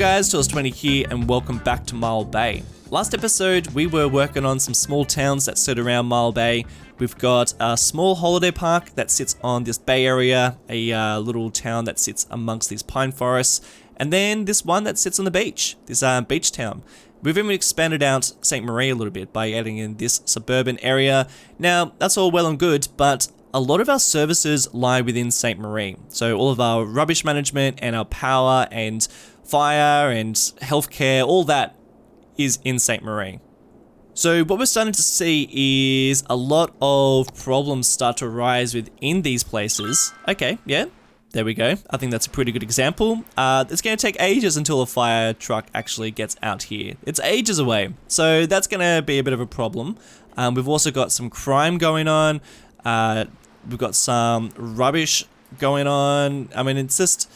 guys, Tours20 here and welcome back to Mile Bay. Last episode we were working on some small towns that sit around Mile Bay. We've got a small holiday park that sits on this bay area, a little town that sits amongst these pine forests, and then this one that sits on the beach, this beach town. We've even expanded out St. Marie a little bit by adding in this suburban area. Now, that's all well and good, but a lot of our services lie within St. Marie. So all of our rubbish management and our power and fire and healthcare, all that is in St. Marie. So what we're starting to see is a lot of problems start to arise within these places. Okay, yeah, there we go. I think that's a pretty good example. It's going to take ages until a fire truck actually gets out here. It's ages away. So that's going to be a bit of a problem. We've also got some crime going on. We've got some rubbish going on. I mean, it's just,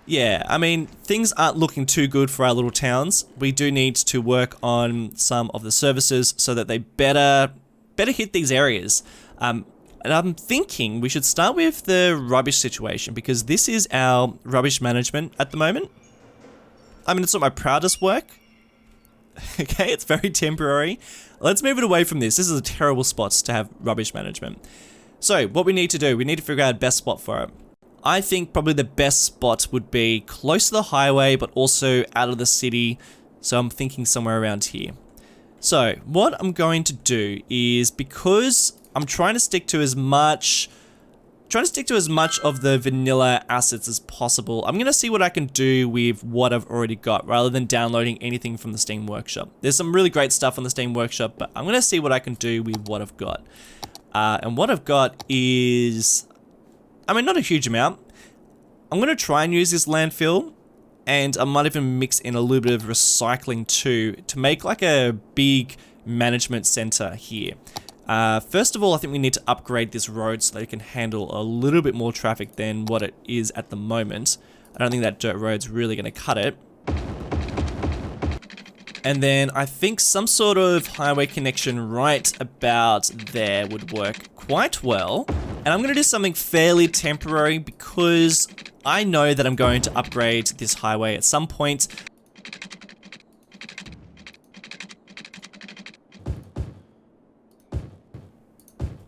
yeah, I mean, things aren't looking too good for our little towns. We do need to work on some of the services so that they better hit these areas. And I'm thinking we should start with the rubbish situation because this is our rubbish management at the moment. I mean, it's not my proudest work. Okay, it's very temporary. Let's move it away from this. This is a terrible spot to have rubbish management. So what we need to do, we need to figure out a best spot for it. I think probably the best spot would be close to the highway, but also out of the city. So I'm thinking somewhere around here. So what I'm going to do is, because I'm trying to stick to as much of the vanilla assets as possible, I'm going to see what I can do with what I've already got rather than downloading anything from the Steam Workshop. There's some really great stuff on the Steam Workshop, but I'm going to see what I can do with what I've got. And what I've got is, I mean, not a huge amount. I'm going to try and use this landfill, and I might even mix in a little bit of recycling too to make like a big management center here. First of all, I think we need to upgrade this road so that it can handle a little bit more traffic than what it is at the moment. I don't think that dirt road's really going to cut it. And then I think some sort of highway connection right about there would work quite well. And I'm going to do something fairly temporary because I know that I'm going to upgrade this highway at some point.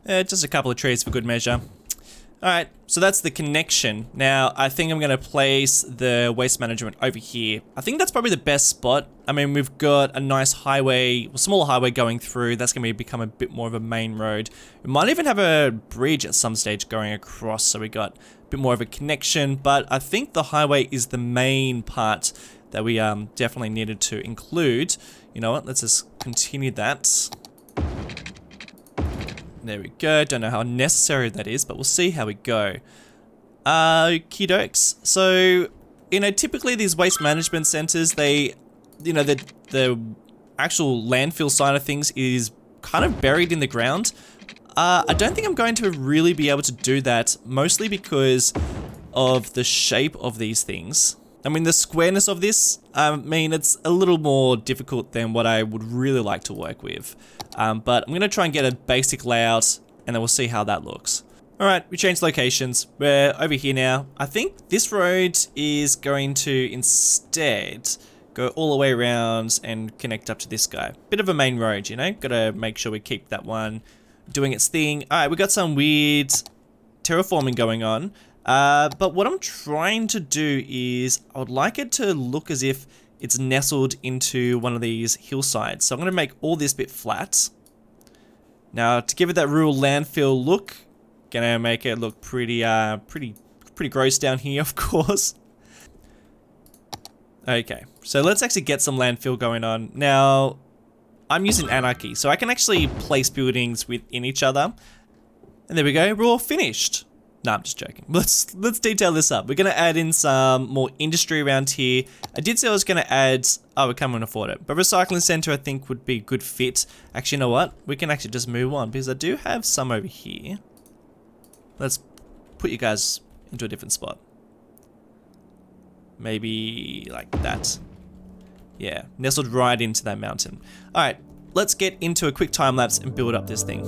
Just a couple of trees for good measure. Alright, so that's the connection. Now, I think I'm going to place the waste management over here. I think that's probably the best spot. I mean, we've got a nice highway, a smaller highway going through. That's going to become a bit more of a main road. We might even have a bridge at some stage going across, so we got a bit more of a connection. But I think the highway is the main part that we definitely needed to include. You know what, let's just continue that. There we go. Don't know how necessary that is, but we'll see how we go. Okie dokes. So, you know, typically these waste management centers, they, you know, the actual landfill side of things is kind of buried in the ground. I don't think I'm going to really be able to do that, mostly because of the shape of these things. I mean, the squareness of this, I mean, it's a little more difficult than what I would really like to work with. But I'm going to try and get a basic layout, and then we'll see how that looks. Alright, we changed locations. We're over here now. I think this road is going to instead go all the way around and connect up to this guy. Bit of a main road, you know? Gotta make sure we keep that one doing its thing. Alright, we got some weird terraforming going on. But what I'm trying to do is, I would like it to look as if it's nestled into one of these hillsides. So I'm going to make all this bit flat. Now, to give it that rural landfill look, gonna make it look pretty gross down here, of course. Okay, so let's actually get some landfill going on. Now, I'm using Anarchy, so I can actually place buildings within each other. And there we go, we're all finished. No, I'm just joking. Let's detail this up. We're going to add in some more industry around here. I did say I was going to add, oh, we can't afford it. But recycling center I think would be a good fit. Actually, you know what? We can actually just move on because I do have some over here. Let's put you guys into a different spot. Maybe like that. Yeah, nestled right into that mountain. All right, let's get into a quick time lapse and build up this thing.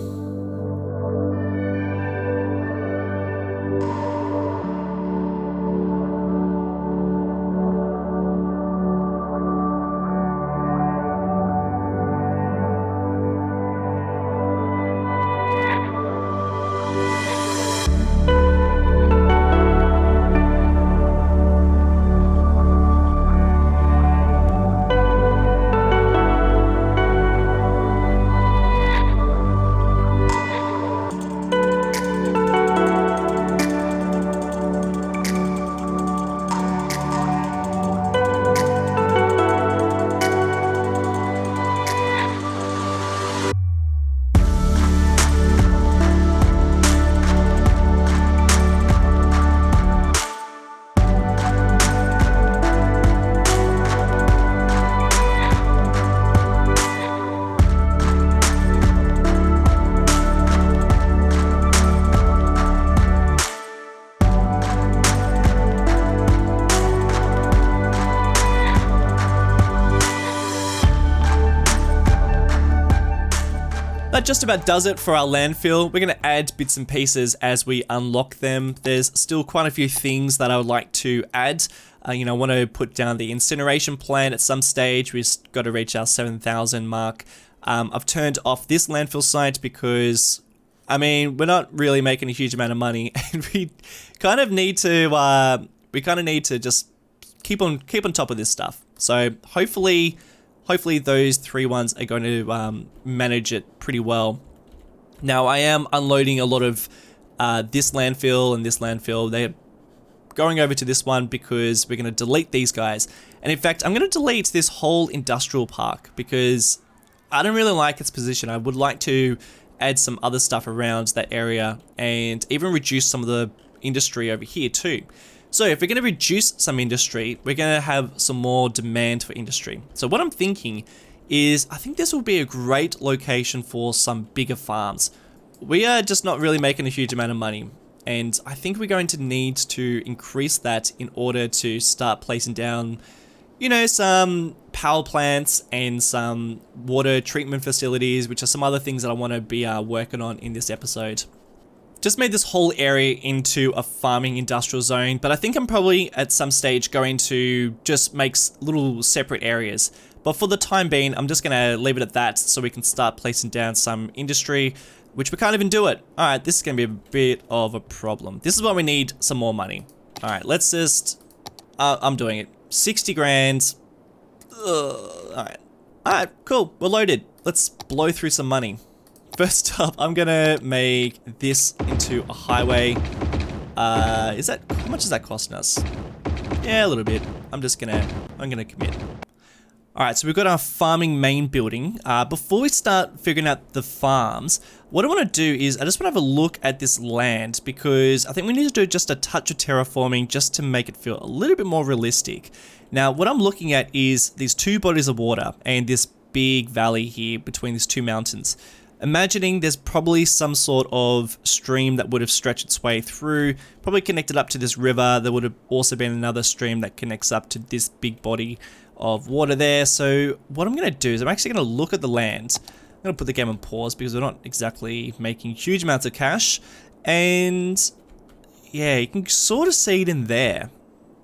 just about does it for our landfill. We're going to add bits and pieces as we unlock them. There's still quite a few things that I would like to add. I want to put down the incineration plant at some stage. We've got to reach our 7,000 mark. I've turned off this landfill site because, we're not really making a huge amount of money, and we kind of need to just keep on top of this stuff. So hopefully those 3 ones are going to manage it pretty well. Now I am unloading a lot of this landfill and this landfill. They're going over to this one because we're going to delete these guys. And in fact, I'm going to delete this whole industrial park because I don't really like its position. I would like to add some other stuff around that area and even reduce some of the industry over here too. So if we're going to reduce some industry, we're going to have some more demand for industry. So what I'm thinking is I think this will be a great location for some bigger farms. We are just not really making a huge amount of money. And I think we're going to need to increase that in order to start placing down, some power plants and some water treatment facilities, which are some other things that I want to be working on in this episode. Just made this whole area into a farming industrial zone, but I think I'm probably at some stage going to just make little separate areas. But for the time being, I'm just going to leave it at that so we can start placing down some industry, which we can't even do it. All right, this is going to be a bit of a problem. This is why we need some more money. All right, let's just, I'm doing it. 60 grand. All right, cool. We're loaded. Let's blow through some money. First up, I'm gonna make this into a highway. How much is that costing us? Yeah, a little bit. I'm gonna commit. All right, so we've got our farming main building. Before we start figuring out the farms, what I want to do is I just want to have a look at this land because I think we need to do just a touch of terraforming just to make it feel a little bit more realistic. Now, what I'm looking at is these 2 bodies of water and this big valley here between these 2 mountains. Imagining there's probably some sort of stream that would have stretched its way through, probably connected up to this river. There would have also been another stream that connects up to this big body of water there. So what I'm going to do is I'm actually going to look at the land. I'm going to put the game on pause because we're not exactly making huge amounts of cash. And yeah, you can sort of see it in there.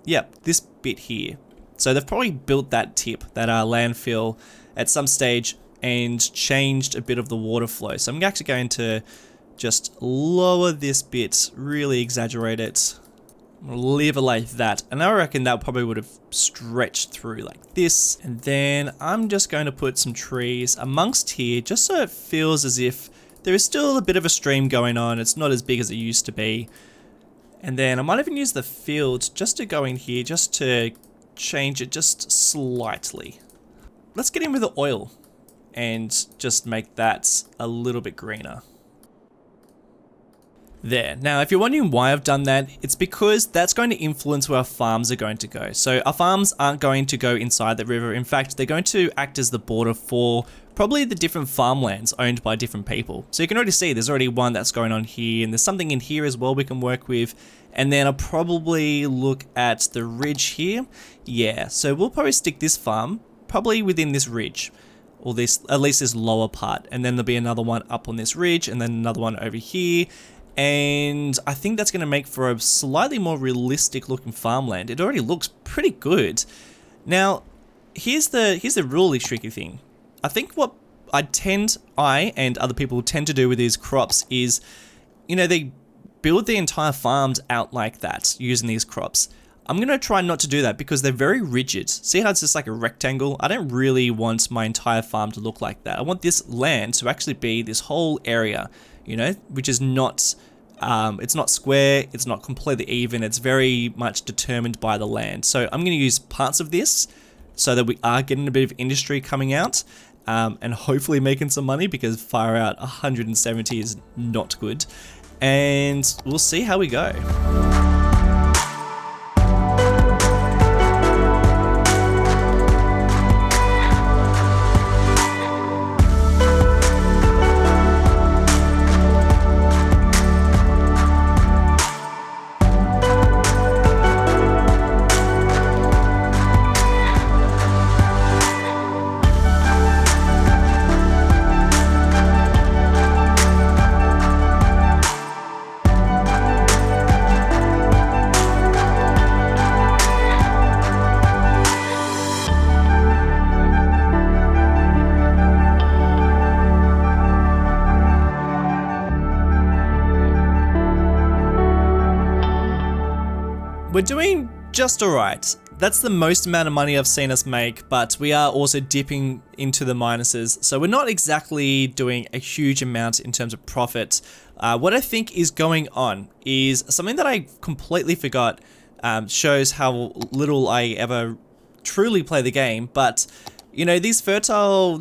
Yep, this bit here. So they've probably built that tip, that landfill at some stage and changed a bit of the water flow. So I'm actually going to just lower this bit, really exaggerate it, leave it like that. And I reckon that probably would have stretched through like this. And then I'm just going to put some trees amongst here just so it feels as if there is still a bit of a stream going on. It's not as big as it used to be. And then I might even use the field just to go in here, just to change it just slightly. Let's get in with the oil and just make that a little bit greener. There. Now, if you're wondering why I've done that, it's because that's going to influence where our farms are going to go. So our farms aren't going to go inside the river. In fact, they're going to act as the border for probably the different farmlands owned by different people. So you can already see there's already one that's going on here, and there's something in here as well we can work with. And then I'll probably look at the ridge here. Yeah, so we'll probably stick this farm probably within this ridge, or this, at least this lower part. And then there'll be another one up on this ridge, and then another one over here. And I think that's going to make for a slightly more realistic looking farmland. It already looks pretty good. Now, here's the really tricky thing. I think what I and other people tend to do with these crops is, they build the entire farms out like that using these crops. I'm going to try not to do that because they're very rigid. See how it's just like a rectangle? I don't really want my entire farm to look like that. I want this land to actually be this whole area, which is not, it's not square, it's not completely even, it's very much determined by the land. So I'm going to use parts of this so that we are getting a bit of industry coming out, and hopefully making some money, because far out 170 is not good. And we'll see how we go. We're doing just alright. That's the most amount of money I've seen us make, but we are also dipping into the minuses, so we're not exactly doing a huge amount in terms of profit. What I think is going on is something that I completely forgot, shows how little I ever truly play the game, but you know, this fertile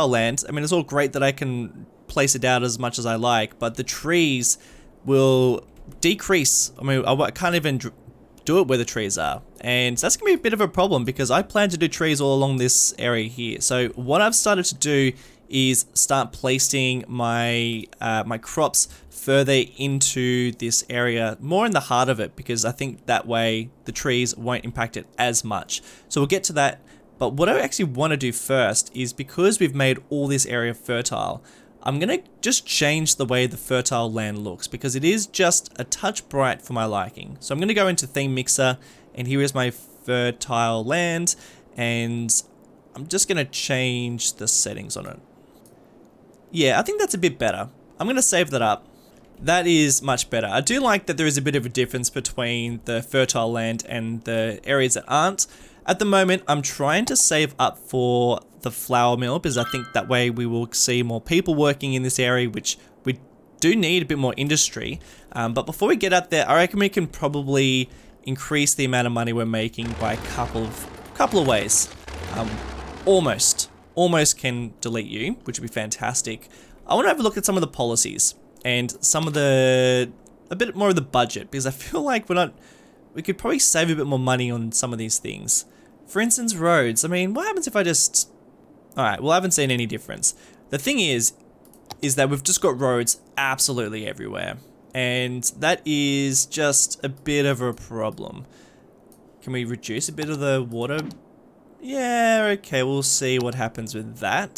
land, I mean, it's all great that I can place it out as much as I like, but the trees will decrease. I mean, I can't even do it where the trees are, and that's gonna be a bit of a problem because I plan to do trees all along this area here. So what I've started to do is start placing my my crops further into this area, more in the heart of it, because I think that way the trees won't impact it as much. So we'll get to that, but what I actually want to do first is, because we've made all this area fertile, I'm gonna just change the way the fertile land looks, because it is just a touch bright for my liking. So I'm gonna go into theme mixer, and here is my fertile land, and I'm just gonna change the settings on it. Yeah, I think that's a bit better. I'm gonna save that up. That is much better. I do like that there is a bit of a difference between the fertile land and the areas that aren't. At the moment, I'm trying to save up for the flour mill, because I think that way we will see more people working in this area, which we do need a bit more industry. But before we get out there, I reckon we can probably increase the amount of money we're making by a couple of ways. Almost can delete you, which would be fantastic. I want to have a look at some of the policies and some of a bit more of the budget, because I feel like we could probably save a bit more money on some of these things. For instance, roads. I mean, what happens if I just... Alright, well, I haven't seen any difference. The thing is that we've just got roads absolutely everywhere, and that is just a bit of a problem. Can we reduce a bit of the water? Yeah, okay, we'll see what happens with that.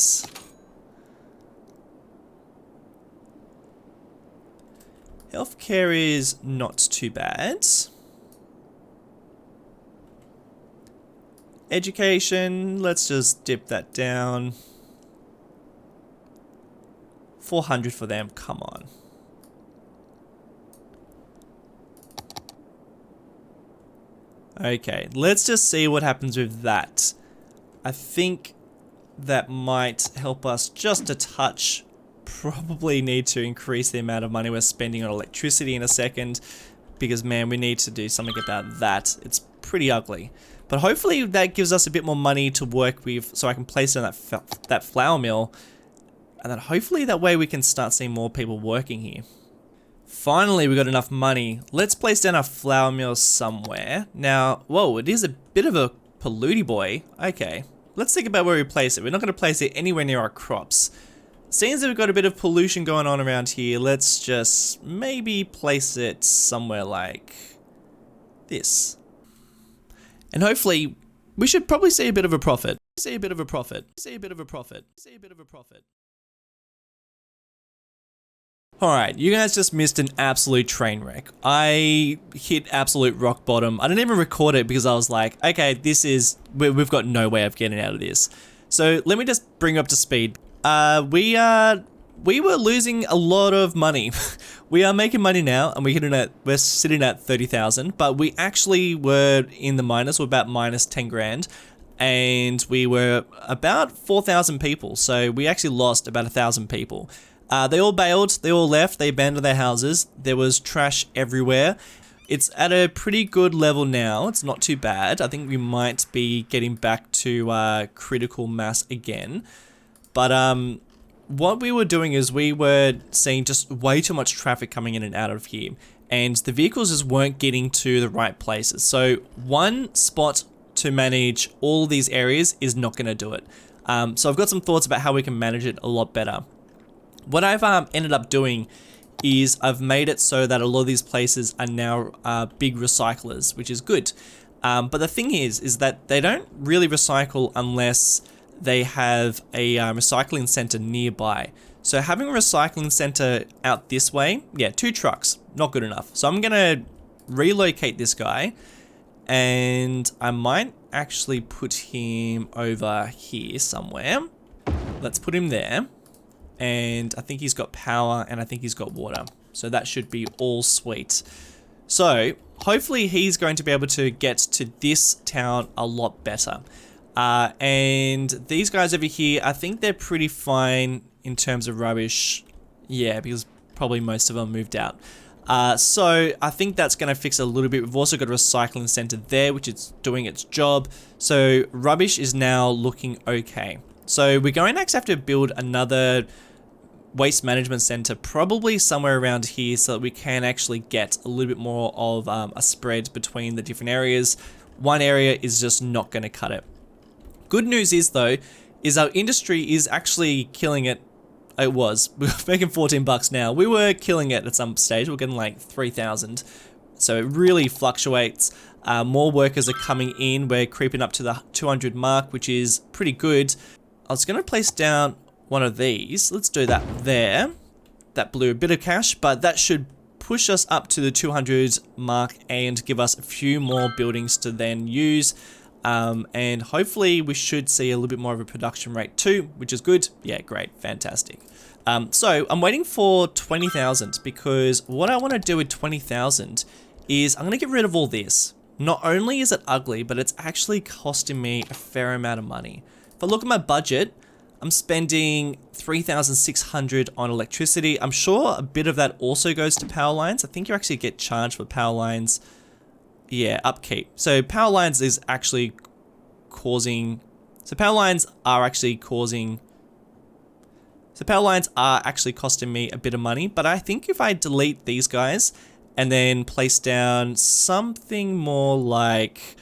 Healthcare is not too bad. Education, let's just dip that down. 400 for them, come on. Okay, let's just see what happens with that. I think that might help us just a touch. Probably need to increase the amount of money we're spending on electricity in a second, because man, we need to do something about that. It's pretty ugly. But hopefully that gives us a bit more money to work with, so I can place it on that flour mill, and then hopefully that way we can start seeing more people working here. Finally, we got enough money. Let's place down our flour mill somewhere. Now, whoa, it is a bit of a polluty boy. Okay, let's think about where we place it. We're not going to place it anywhere near our crops. Seeing as we've got a bit of pollution going on around here, let's just maybe place it somewhere like this. And hopefully, we should probably see a bit of a profit. See a bit of a profit. See a bit of a profit. See a bit of a profit. Alright, you guys just missed an absolute train wreck. I hit absolute rock bottom. I didn't even record it because I was like, okay, we've got no way of getting out of this. So let me just bring you up to speed. We were losing a lot of money. We are making money now, and we're sitting at 30,000, but we actually were in the minus. We're about minus 10 grand, and we were about 4,000 people. So we actually lost about 1,000 people. They all bailed, they all left, they abandoned their houses. There was trash everywhere. It's at a pretty good level now. It's not too bad. I think we might be getting back to critical mass again. But what we were doing is we were seeing just way too much traffic coming in and out of here, and the vehicles just weren't getting to the right places. So one spot to manage all these areas is not going to do it. So I've got some thoughts about how we can manage it a lot better. What I've ended up doing is I've made it so that a lot of these places are now big recyclers, which is good. But the thing is that they don't really recycle unless they have a recycling center nearby. So having a recycling center out this way, yeah, 2 trucks, not good enough. So I'm gonna relocate this guy, and I might actually put him over here somewhere. Let's put him there. And I think he's got power, and I think he's got water. So that should be all sweet. So hopefully he's going to be able to get to this town a lot better. And these guys over here, I think they're pretty fine in terms of rubbish. Yeah, because probably most of them moved out. So I think that's going to fix it a little bit. We've also got a recycling center there, which is doing its job. So rubbish is now looking okay. So we're going to actually have to build another waste management center, probably somewhere around here, so that we can actually get a little bit more of a spread between the different areas. One area is just not going to cut it. Good news is though, is our industry is actually killing it. It was. We're making 14 bucks now. We were killing it at some stage. We're getting like 3,000. So it really fluctuates. More workers are coming in. We're creeping up to the 200 mark, which is pretty good. I was going to place down one of these. Let's do that there. That blew a bit of cash, but that should push us up to the 200 mark and give us a few more buildings to then use. And hopefully we should see a little bit more of a production rate too, which is good. Yeah, great, fantastic. So I'm waiting for 20,000 because what I want to do with 20,000 is I'm going to get rid of all this. Not only is it ugly, but it's actually costing me a fair amount of money. If I look at my budget, I'm spending 3,600 on electricity. I'm sure a bit of that also goes to power lines. I think you actually get charged for power lines. Yeah, upkeep. So power lines is actually causing... So power lines are actually costing me a bit of money. But I think if I delete these guys and then place down something more like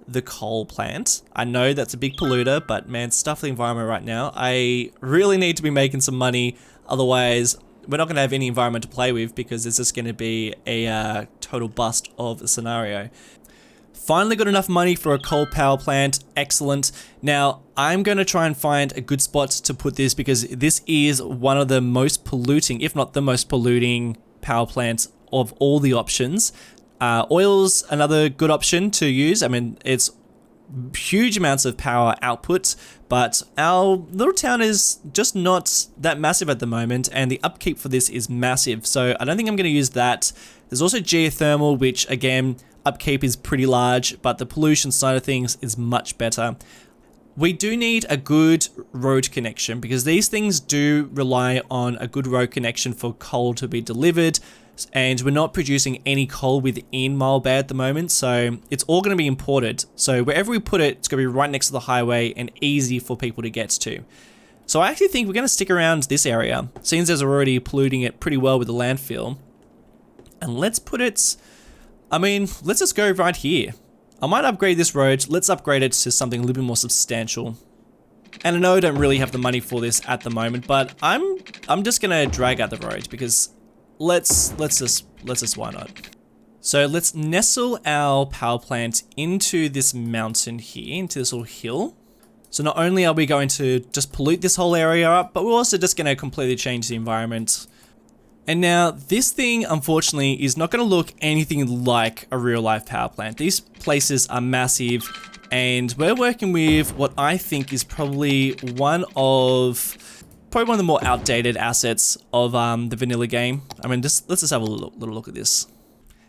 the coal plant. I know that's a big polluter, but man, stuff the environment right now. I really need to be making some money. Otherwise, we're not going to have any environment to play with because it's just going to be a total bust of the scenario. Finally got enough money for a coal power plant. Excellent. Now, I'm going to try and find a good spot to put this because this is one of the most polluting, if not the most polluting power plants of all the options. Oil's another good option to use. I mean, it's huge amounts of power output, but our little town is just not that massive at the moment, and the upkeep for this is massive, so I don't think I'm going to use that. There's also geothermal, which again, upkeep is pretty large, but the pollution side of things is much better. We do need a good road connection because these things do rely on a good road connection for coal to be delivered. And we're not producing any coal within Mile Bay at the moment, so it's all going to be imported. So wherever we put it, it's going to be right next to the highway and easy for people to get to. So I actually think we're going to stick around this area, since there's already polluting it pretty well with the landfill. And let's put it, let's just go right here. I might upgrade this road. Let's upgrade it to something a little bit more substantial. And I know I don't really have the money for this at the moment, but I'm just going to drag out the road because let's just why not? So let's nestle our power plant into this mountain here, into this little hill. So not only are we going to just pollute this whole area up, but we're also just going to completely change the environment. And now this thing, unfortunately, is not going to look anything like a real life power plant. These places are massive, and we're working with what I think is probably one of the more outdated assets of the vanilla game. I mean, let's just have a little look at this.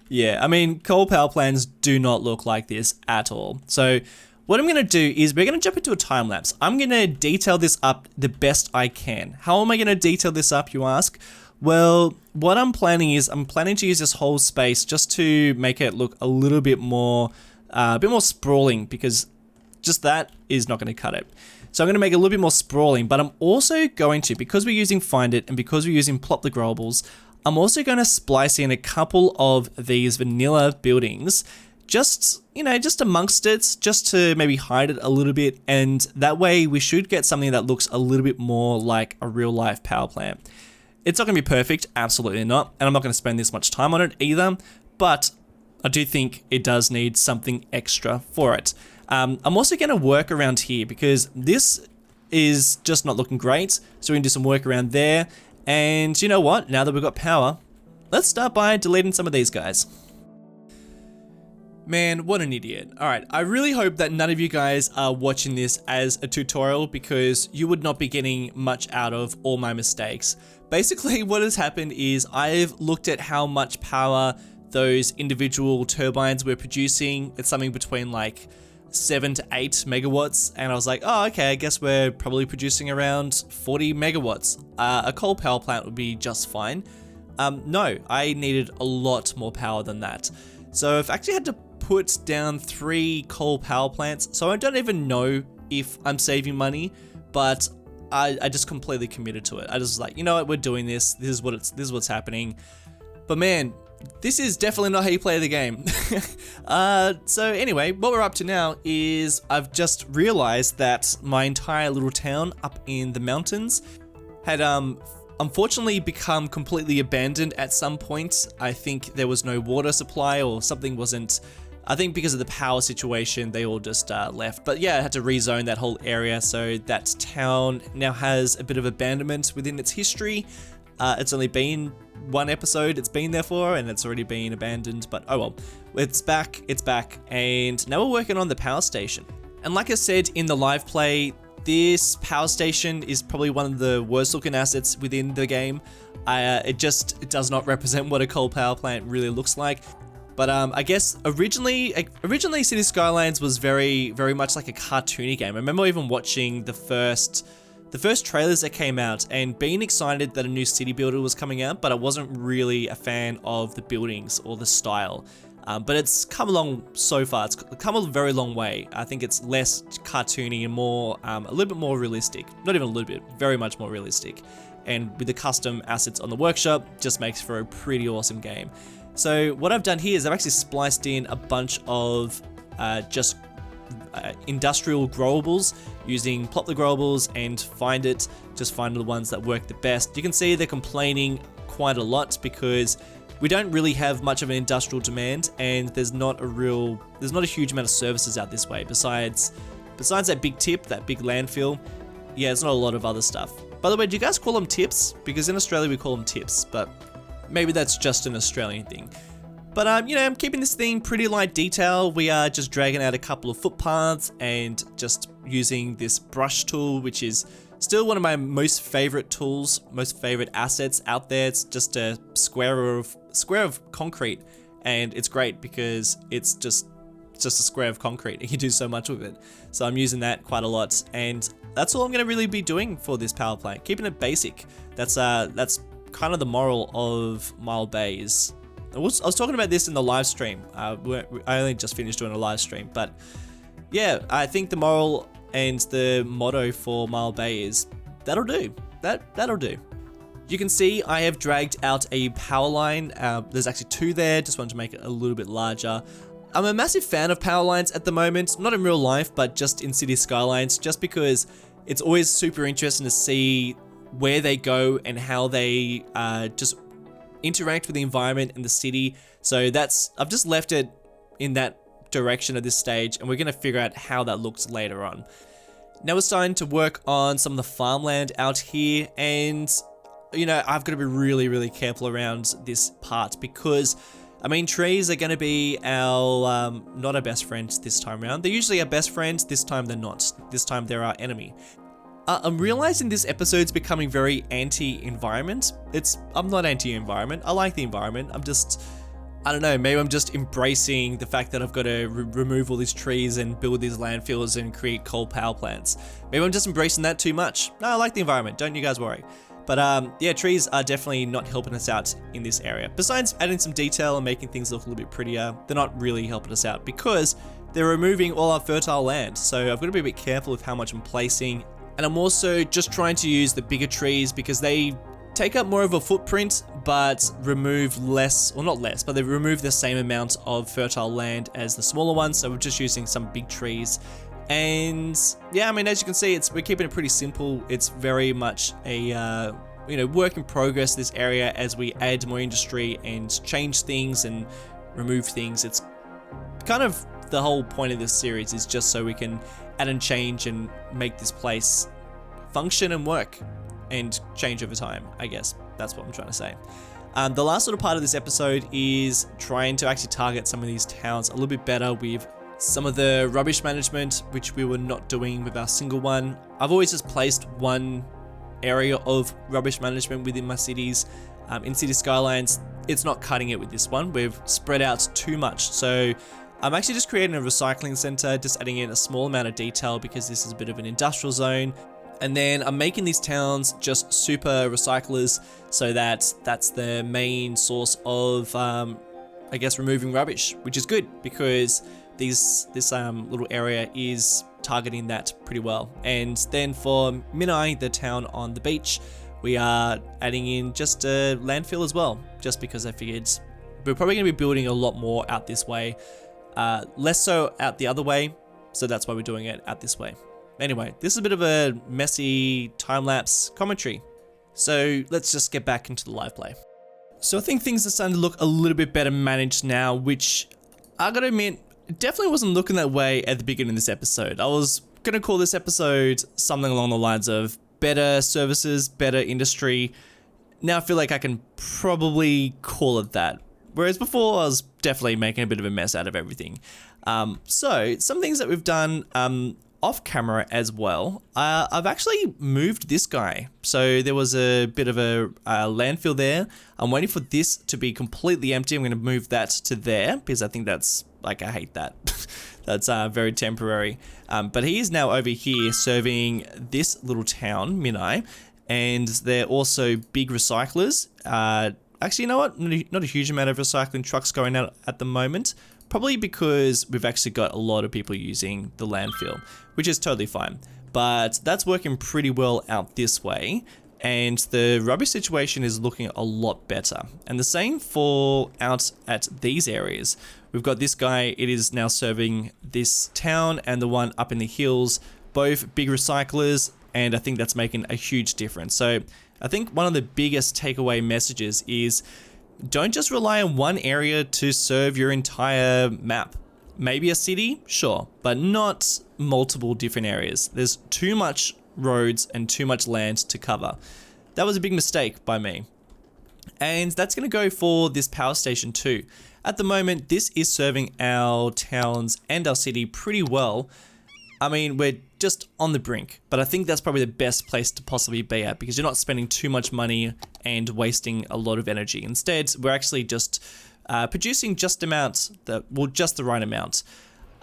Yeah, I mean, coal power plants do not look like this at all. So what I'm going to do is we're going to jump into a time lapse. I'm going to detail this up the best I can. How am I going to detail this up, you ask? Well, what I'm planning is I'm planning to use this whole space just to make it look a little bit more sprawling, because just that is not going to cut it. So I'm going to make it a little bit more sprawling, but I'm also going to, because we're using Find It and because we're using Plop the Growables, I'm also going to splice in a couple of these vanilla buildings, just amongst it, just to maybe hide it a little bit, and that way we should get something that looks a little bit more like a real life power plant. It's not going to be perfect, absolutely not, and I'm not going to spend this much time on it either, but I do think it does need something extra for it. I'm also going to work around here because this is just not looking great. So we can do some work around there. And you know what? Now that we've got power, let's start by deleting some of these guys. Man, what an idiot. Alright, I really hope that none of you guys are watching this as a tutorial because you would not be getting much out of all my mistakes. Basically, what has happened is I've looked at how much power those individual turbines were producing. It's something between like 7 to 8 megawatts, and I was like, oh, okay, I guess we're probably producing around 40 megawatts. A coal power plant would be just fine. No, I needed a lot more power than that. So I've actually had to put down 3 coal power plants, so I don't even know if I'm saving money, but I just completely committed to it. I just was like, you know what, we're doing this. This is what's happening. But man, this is definitely not how you play the game. So anyway, what we're up to now is I've just realized that my entire little town up in the mountains had unfortunately become completely abandoned at some point. I think there was no water supply or something wasn't, I think because of the power situation, they all just left. But yeah, I had to rezone that whole area, so that town now has a bit of abandonment within its history. It's only been 1 episode it's been there for, and it's already been abandoned, but oh well. It's back, and now we're working on the power station. And like I said in the live play, this power station is probably one of the worst looking assets within the game. It does not represent what a coal power plant really looks like. But I guess originally City Skylines was very, very much like a cartoony game. I remember even watching the first trailers that came out and being excited that a new city builder was coming out, but I wasn't really a fan of the buildings or the style. But it's come along so far. It's come a very long way. I think it's less cartoony and more, a little bit more realistic. Not even a little bit, very much more realistic. And with the custom assets on the workshop, just makes for a pretty awesome game. So what I've done here is I've actually spliced in a bunch of industrial growables using plot the growables and find the ones that work the best. You can see they're complaining quite a lot because we don't really have much of an industrial demand, and there's not a huge amount of services out this way besides that big tip, that big landfill. Yeah, there's not a lot of other stuff. By the way, do you guys call them tips? Because in Australia we call them tips, but maybe that's just an Australian thing. But I'm keeping this thing pretty light detail. We are just dragging out a couple of footpaths and just using this brush tool, which is still one of my most favorite tools, most favorite assets out there. It's just a square of concrete, and it's great because it's just a square of concrete and you do so much with it. So I'm using that quite a lot, and that's all I'm going to really be doing for this power plant, keeping it basic. That's kind of the moral of Mile Bay. I was talking about this in the live stream. I only just finished doing a live stream, but yeah, I think the moral and the motto for Mile Bay is that'll do. That'll do. You can see I have dragged out a power line. There's actually 2 there. Just wanted to make it a little bit larger. I'm a massive fan of power lines at the moment, not in real life, but just in City Skylines, just because it's always super interesting to see where they go and how they just interact with the environment and the city. So I've just left it in that direction at this stage, and we're going to figure out how that looks later on. Now we're starting to work on some of the farmland out here, and I've got to be really, really careful around this part because trees are going to be our not our best friends this time around. They're usually our best friends. This time they're not. This time they're our enemy. I'm realizing this episode's becoming very anti-environment. I'm not anti-environment. I like the environment. I don't know, maybe I'm just embracing the fact that I've got to remove all these trees and build these landfills and create coal power plants. Maybe I'm just embracing that too much. No, I like the environment. Don't you guys worry. But yeah, trees are definitely not helping us out in this area. Besides adding some detail and making things look a little bit prettier, they're not really helping us out because they're removing all our fertile land. So I've got to be a bit careful with how much I'm placing. And I'm also just trying to use the bigger trees because they take up more of a footprint, but remove less, or not less, but they remove the same amount of fertile land as the smaller ones. So we're just using some big trees. And yeah, as you can see, we're keeping it pretty simple. It's very much a work in progress, this area, as we add more industry and change things and remove things. It's kind of the whole point of this series is just so we can add and change and make this place function and work and change over time. I guess that's what I'm trying to say. The last little part of this episode is trying to actually target some of these towns a little bit better with some of the rubbish management, which we were not doing with our single one. I've always just placed one area of rubbish management within my cities. In City Skylines, it's not cutting it with this one. We've spread out too much. So I'm actually just creating a recycling center, just adding in a small amount of detail because this is a bit of an industrial zone. And then I'm making these towns just super recyclers so that that's the main source of, I guess, removing rubbish, which is good because this little area is targeting that pretty well. And then for Minai, the town on the beach, we are adding in just a landfill as well, just because I figured we're probably going to be building a lot more out this way, less so out the other way. So that's why we're doing it out this way. Anyway, this is a bit of a messy time-lapse commentary. So let's just get back into the live play. So I think things are starting to look a little bit better managed now, which I gotta admit, definitely wasn't looking that way at the beginning of this episode. I was gonna call this episode something along the lines of better services, better industry. Now I feel like I can probably call it that. Whereas before I was definitely making a bit of a mess out of everything. So some things that we've done off camera as well. I've actually moved this guy. So there was a bit of a landfill there. I'm waiting for this to be completely empty. I'm going to move that to there because I think that's like, I hate that. That's very temporary. But he is now over here serving this little town, Minai, and they're also big recyclers. Actually, you know what? Not a huge amount of recycling trucks going out at the moment. Probably because we've actually got a lot of people using the landfill, which is totally fine. But that's working pretty well out this way. And the rubbish situation is looking a lot better. And the same for out at these areas. We've got this guy, it is now serving this town and the one up in the hills, both big recyclers. And I think that's making a huge difference. So I think one of the biggest takeaway messages is don't just rely on one area to serve your entire map. Maybe a city, sure, but not multiple different areas. There's too much roads and too much land to cover. That was a big mistake by me. And that's going to go for this power station too. At the moment, this is serving our towns and our city pretty well. I mean, we're just on the brink, but I think that's probably the best place to possibly be at because you're not spending too much money and wasting a lot of energy. Instead, we're actually just producing just the right amount.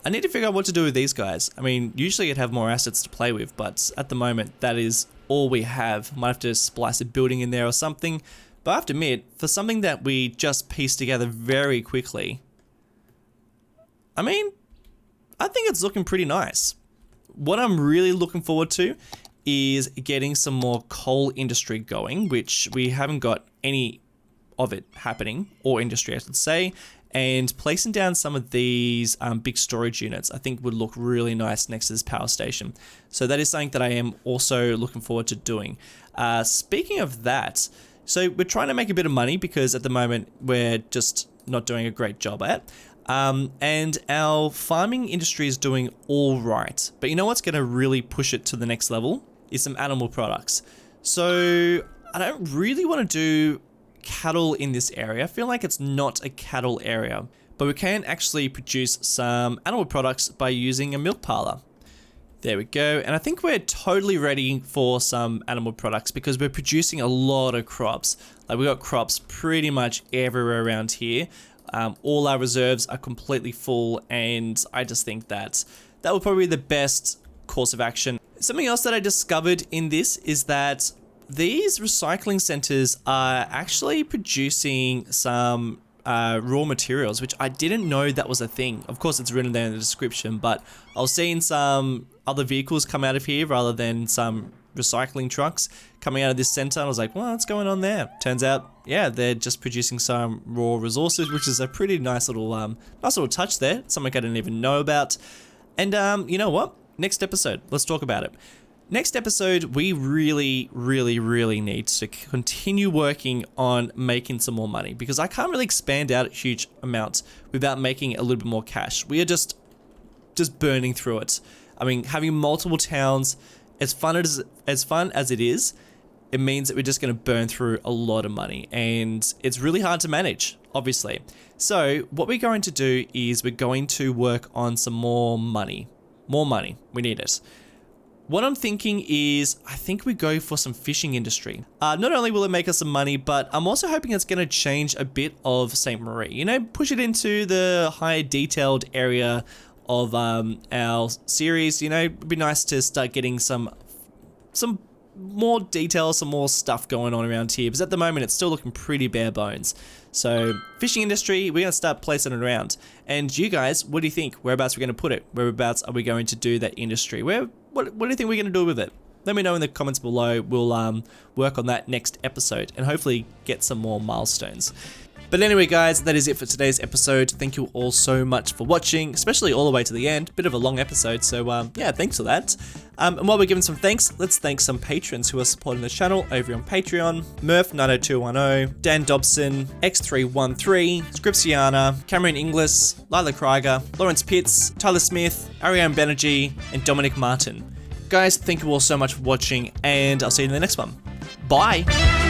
I need to figure out what to do with these guys. I mean, usually I'd have more assets to play with, but at the moment, that is all we have. Might have to splice a building in there or something. But I have to admit, for something that we just pieced together very quickly, I mean, I think it's looking pretty nice. What I'm really looking forward to is getting some more coal industry going, which we haven't got any of it happening, or industry I should say, and placing down some of these big storage units I think would look really nice next to this power station. So that is something that I am also looking forward to doing. Speaking of that, so we're trying to make a bit of money because at the moment we're just not doing a great job at. And our farming industry is doing all right. But you know what's going to really push it to the next level is some animal products. So I don't really want to do cattle in this area. I feel like it's not a cattle area, but we can actually produce some animal products by using a milk parlor. There we go. And I think we're totally ready for some animal products because we're producing a lot of crops. Like we got crops pretty much everywhere around here. All our reserves are completely full, and I just think that that will probably be the best course of action. Something else that I discovered in this is that these recycling centers are actually producing some raw materials, which I didn't know that was a thing. Of course, it's written there in the description, but I was seeing some other vehicles come out of here rather than some recycling trucks coming out of this center. And I was like, well, what's going on there? Turns out, yeah, they're just producing some raw resources, which is a pretty nice little touch there. Something I didn't even know about. And you know what? Next episode, let's talk about it. Next episode, we really, really, really need to continue working on making some more money because I can't really expand out huge amounts without making a little bit more cash. We are just burning through it. I mean, having multiple towns, as fun as it is, it means that we're just going to burn through a lot of money, and it's really hard to manage, obviously. So what we're going to do is we're going to work on some more money. More money. We need it. What I'm thinking is, I think we go for some fishing industry. Not only will it make us some money, but I'm also hoping it's going to change a bit of St. Marie. You know, push it into the higher detailed area of our series. You know, it'd be nice to start getting some more details, some more stuff going on around here, because at the moment it's still looking pretty bare bones. So fishing industry, we're going to start placing it around. And you guys, what do you think? Whereabouts are we going to put it? Whereabouts are we going to do that industry? What do you think we're going to do with it? Let me know in the comments below. We'll work on that next episode and hopefully get some more milestones. But anyway, guys, that is it for today's episode. Thank you all so much for watching, especially all the way to the end. Bit of a long episode, so yeah, thanks for that. And while we're giving some thanks, let's thank some patrons who are supporting the channel over on Patreon. Murph90210, Dan Dobson, X313, Scripsiana, Cameron Inglis, Lila Krieger, Lawrence Pitts, Tyler Smith, Ariane Banerjee, and Dominic Martin. Guys, thank you all so much for watching, and I'll see you in the next one. Bye!